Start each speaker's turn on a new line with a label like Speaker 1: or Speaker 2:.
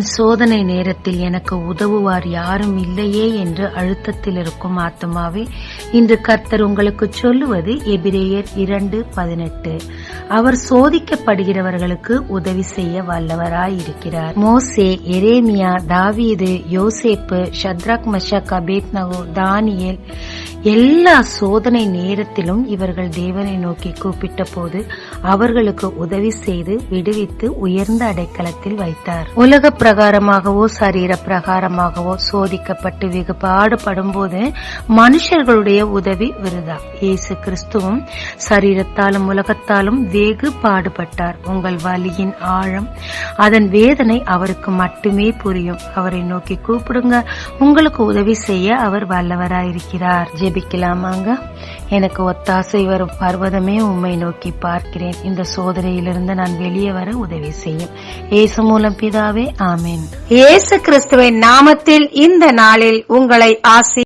Speaker 1: என் சோதனை நேரத்தில் எனக்கு உதவுவார் யாரும் இல்லையே என்று அழுத்தத்தில் இருக்கும் ஆத்துமாவே, இன்று கர்த்தர் உங்களுக்கு சொல்லுவது எபிரேயர் 2:18. அவர் சோதிக்கப்படுகிறவர்களுக்கு உதவி செய்ய வல்லவராயிருக்கிறார். மோசே, எரேமியா, தாவீது, யோசேப்பு, ஷத்ராக், மெஷாக், அபேத்நகோ, தானியேல் எல்லா சோதனை நேரத்திலும் இவர்கள் தேவனை நோக்கி கூப்பிட்ட போது அவர்களுக்கு உதவி செய்து விடுவித்து உயர்ந்த அடைக்கலத்தில் வைத்தார். உலக பிரகாரமாகவோ சரீர பிரகாரமாகவோ சோதிக்கப்பட்டு வெகு பாடுபடும் போது மனுஷர்களுடைய உதவி விருதா. இயேசு கிறிஸ்துவும் சரீரத்தாலும் உலகத்தாலும் வெகு பாடுபட்டார். உங்கள் வலியின் ஆழம், அதன் வேதனை அவருக்கு மட்டுமே புரியும். அவரை நோக்கி கூப்பிடுங்க, உங்களுக்கு உதவி செய்ய அவர் வல்லவராயிருக்கிறார். ஜெபிக்கலாமாங்க. எனக்கு ஒத்தாசை வரும் பர்வதமே, உம்மை நோக்கி பார்க்கிறேன். இந்த சோதனையிலிருந்து நான் வெளியே வர உதவி செய்யும். இயேசு மூலம் பிதாவே, ஆமென்.
Speaker 2: இயேசு கிறிஸ்துவின் நாமத்தில் இந்த நாளில் உங்களை